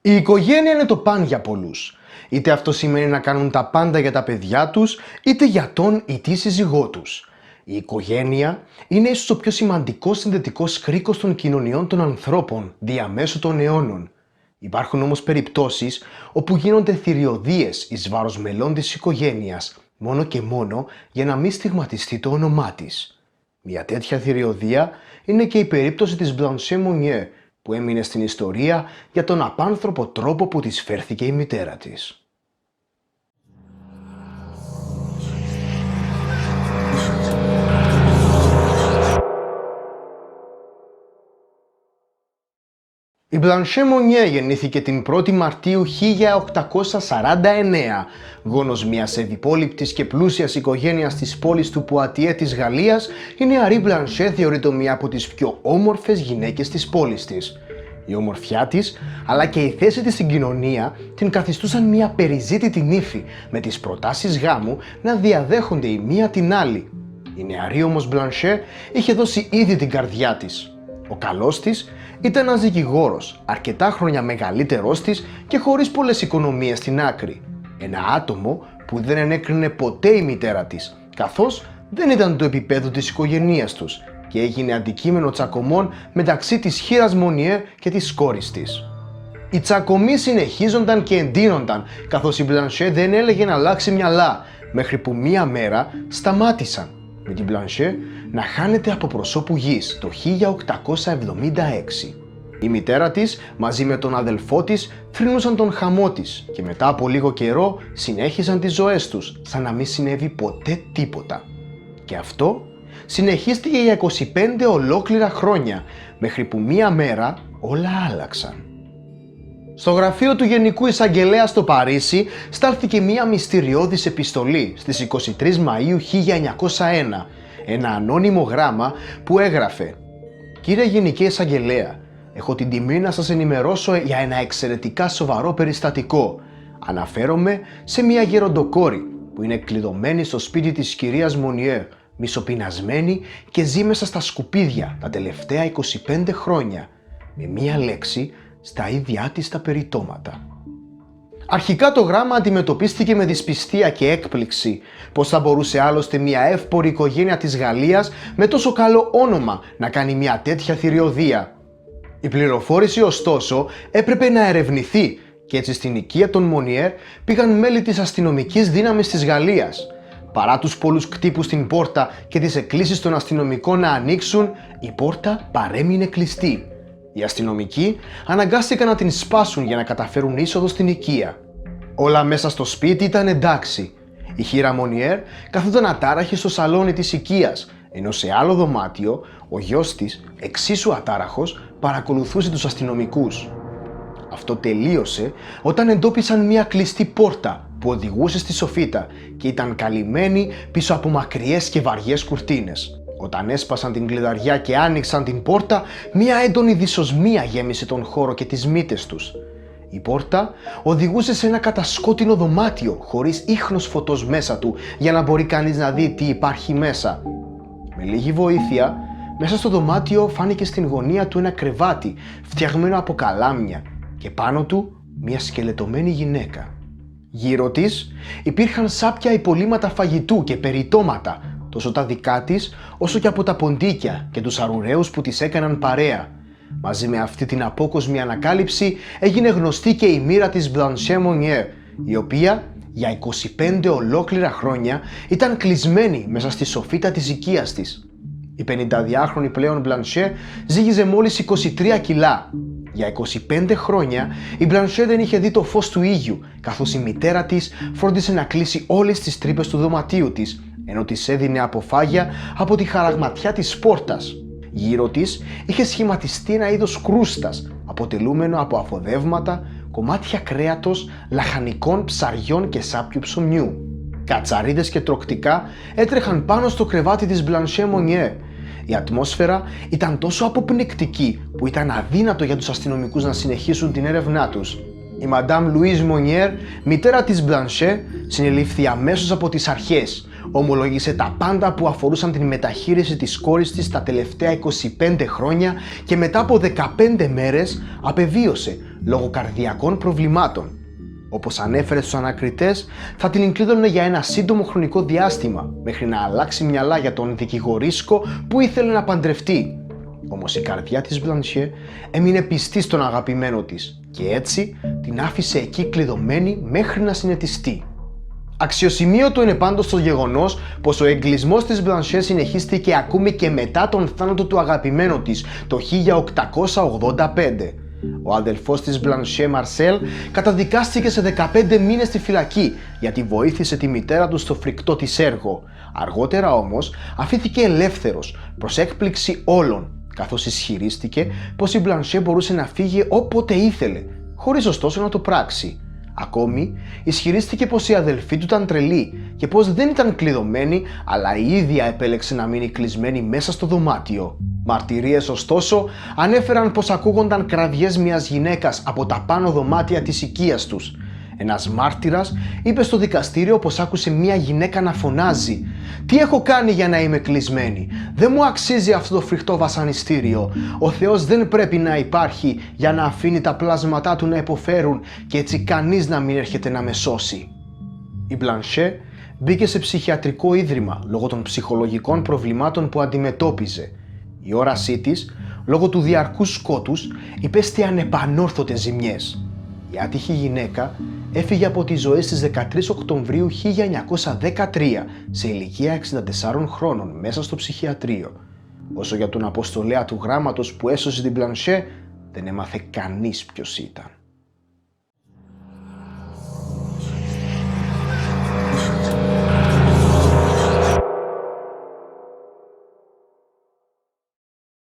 Η οικογένεια είναι το παν για πολλούς. Είτε αυτό σημαίνει να κάνουν τα πάντα για τα παιδιά τους, είτε για τον ή τη σύζυγό τους. Η οικογένεια είναι ίσως ο πιο σημαντικός συνδετικός κρίκος των κοινωνιών των ανθρώπων διαμέσου των αιώνων. Υπάρχουν όμως περιπτώσεις όπου γίνονται θηριωδίες εις βάρος μελών της οικογένειας, μόνο και μόνο για να μην στιγματιστεί το όνομά της. Μια τέτοια θηριωδία είναι και η περίπτωση της Blanche Monnier, που έμεινε στην ιστορία για τον απάνθρωπο τρόπο που της φέρθηκε η μητέρα της. Η Blanche Monnier γεννήθηκε την 1η Μαρτίου 1849, γόνος μιας ευυπόληπτης και πλούσιας οικογένειας της πόλης του Πουατιέ της Γαλλίας. Η νεαρή Blanche θεωρείται μία από τις πιο όμορφες γυναίκες της πόλης της. Η ομορφιά της, αλλά και η θέση της στην κοινωνία, την καθιστούσαν μια περιζήτητη νύφη, με τις προτάσεις γάμου να διαδέχονται η μία την άλλη. Η νεαρή όμως Blanche είχε δώσει ήδη την καρδιά της. Ο καλός της ήταν ένας δικηγόρος, αρκετά χρόνια μεγαλύτερός της και χωρίς πολλές οικονομίες στην άκρη. Ένα άτομο που δεν ενέκρινε ποτέ η μητέρα της, καθώς δεν ήταν το επίπεδο της οικογένειας τους και έγινε αντικείμενο τσακωμών μεταξύ της χήρας Μονιέρ και της κόρης της. Οι τσακωμοί συνεχίζονταν και εντείνονταν, καθώς η Blanche δεν έλεγε να αλλάξει μυαλά, μέχρι που μία μέρα σταμάτησαν, με την Blanche να χάνεται από προσώπου γης το 1876. Η μητέρα της μαζί με τον αδελφό της θρήνουσαν τον χαμό της και μετά από λίγο καιρό συνέχισαν τις ζωές τους σαν να μην συνέβη ποτέ τίποτα. Και αυτό συνεχίστηκε για 25 ολόκληρα χρόνια, μέχρι που μία μέρα όλα άλλαξαν. Στο γραφείο του Γενικού Εισαγγελέα στο Παρίσι στάλθηκε μία μυστηριώδης επιστολή στις 23 Μαΐου 1901, ένα ανώνυμο γράμμα που έγραφε «Κύριε Γενική Εισαγγελέα, έχω την τιμή να σας ενημερώσω για ένα εξαιρετικά σοβαρό περιστατικό. Αναφέρομαι σε μία γεροντοκόρη που είναι κλειδωμένη στο σπίτι της κυρίας Μονιέρ, μισοπεινασμένη και ζει μέσα στα σκουπίδια τα τελευταία 25 χρόνια, με μία λέξη στα ίδια της τα περιτώματα». Αρχικά το γράμμα αντιμετωπίστηκε με δυσπιστία και έκπληξη. Πώς θα μπορούσε άλλωστε μια εύπορη οικογένεια της Γαλλίας με τόσο καλό όνομα να κάνει μια τέτοια θηριωδία. Η πληροφόρηση ωστόσο έπρεπε να ερευνηθεί και έτσι στην οικία των Μονιέρ πήγαν μέλη της αστυνομικής δύναμης της Γαλλίας. Παρά τους πολλούς κτύπους στην πόρτα και τις εκκλήσεις των αστυνομικών να ανοίξουν, η πόρτα παρέμεινε κλειστή. Οι αστυνομικοί αναγκάστηκαν να την σπάσουν για να καταφέρουν είσοδο στην οικία. Όλα μέσα στο σπίτι ήταν εντάξει. Η χήρα Μονιέρ καθόταν ατάραχη στο σαλόνι της οικίας, ενώ σε άλλο δωμάτιο ο γιος της, εξίσου ατάραχος, παρακολουθούσε τους αστυνομικούς. Αυτό τελείωσε όταν εντόπισαν μια κλειστή πόρτα που οδηγούσε στη σοφίτα και ήταν καλυμμένη πίσω από μακριές και βαριές κουρτίνες. Όταν έσπασαν την κλειδαριά και άνοιξαν την πόρτα, μια έντονη δυσοσμία γέμισε τον χώρο και τις μύτες τους. Η πόρτα οδηγούσε σε ένα κατασκότεινο δωμάτιο χωρίς ίχνος φωτός μέσα του για να μπορεί κανείς να δει τι υπάρχει μέσα. Με λίγη βοήθεια, μέσα στο δωμάτιο φάνηκε στην γωνία του ένα κρεβάτι φτιαγμένο από καλάμια και πάνω του μια σκελετωμένη γυναίκα. Γύρω της υπήρχαν σάπια υπολείμματα φαγητού και περιτώματα, τόσο τα δικά της όσο και από τα ποντίκια και τους αρουραίους που της έκαναν παρέα. Μαζί με αυτή την απόκοσμη ανακάλυψη έγινε γνωστή και η μοίρα της Blanche Monnier, η οποία για 25 ολόκληρα χρόνια ήταν κλεισμένη μέσα στη σοφίτα της οικίας της. Η 52χρονη πλέον Blanche ζύγιζε μόλις 23 κιλά. Για 25 χρόνια η Blanche δεν είχε δει το φως του ήλιου, καθώς η μητέρα της φρόντισε να κλείσει όλες τις τρύπες του δωματίου της, ενώ της έδινε αποφάγια από τη χαραγματιά της πόρτας. Γύρω της είχε σχηματιστεί ένα είδος κρούστας, αποτελούμενο από αφοδεύματα, κομμάτια κρέατος, λαχανικών, ψαριών και σάπιου ψωμιού. Κατσαρίδες και τρωκτικά έτρεχαν πάνω στο κρεβάτι της Blanche Monnier. Η ατμόσφαιρα ήταν τόσο αποπνικτική που ήταν αδύνατο για τους αστυνομικούς να συνεχίσουν την έρευνά τους. Η Madame Louise Monnier, μητέρα της Blanche, συνελήφθη αμέσως από τις αρχές. Ομολόγησε τα πάντα που αφορούσαν την μεταχείριση της κόρης της τα τελευταία 25 χρόνια και μετά από 15 μέρες απεβίωσε, λόγω καρδιακών προβλημάτων. Όπως ανέφερε στους ανακριτές, θα την κλείδωνε για ένα σύντομο χρονικό διάστημα, μέχρι να αλλάξει μυαλά για τον δικηγορίσκο που ήθελε να παντρευτεί. Όμως η καρδιά της Μπλανσιέ έμεινε πιστή στον αγαπημένο της και έτσι την άφησε εκεί κλειδωμένη μέχρι να συνετιστεί. Αξιοσημείωτο είναι πάντως το γεγονός πως ο εγκλεισμός της Μπλανσιέ συνεχίστηκε ακόμη και μετά τον θάνατο του αγαπημένου της το 1885. Ο αδελφός της Μπλανσιέ, Μαρσέλ, καταδικάστηκε σε 15 μήνες στη φυλακή γιατί βοήθησε τη μητέρα του στο φρικτό της έργο. Αργότερα όμως αφήθηκε ελεύθερος προς έκπληξη όλων, καθώς ισχυρίστηκε πως η Μπλανσιέ μπορούσε να φύγει όποτε ήθελε, χωρίς ωστόσο να το πράξει. Ακόμη, ισχυρίστηκε πως η αδελφή του ήταν τρελή και πως δεν ήταν κλειδωμένη, αλλά η ίδια επέλεξε να μείνει κλεισμένη μέσα στο δωμάτιο. Μαρτυρίες ωστόσο ανέφεραν πως ακούγονταν κραυγές μιας γυναίκας από τα πάνω δωμάτια της οικίας τους. Ένας μάρτυρας είπε στο δικαστήριο πως άκουσε μια γυναίκα να φωνάζει «Τι έχω κάνει για να είμαι κλεισμένη? Δεν μου αξίζει αυτό το φρικτό βασανιστήριο. Ο Θεός δεν πρέπει να υπάρχει για να αφήνει τα πλάσματά του να υποφέρουν και έτσι κανείς να μην έρχεται να με σώσει». Η Μπλανσιέ μπήκε σε ψυχιατρικό ίδρυμα λόγω των ψυχολογικών προβλημάτων που αντιμετώπιζε. Η όρασή της, λόγω του διαρκούς σκότους, υπέστη ανεπανόρθωτες ζημιές. Η άτυχη γυναίκα έφυγε από τη ζωή στις 13 Οκτωβρίου 1913 σε ηλικία 64 χρόνων μέσα στο ψυχιατρίο. Όσο για τον αποστολέα του γράμματος που έσωσε την Μπλανσιέ, δεν έμαθε κανείς ποιος ήταν.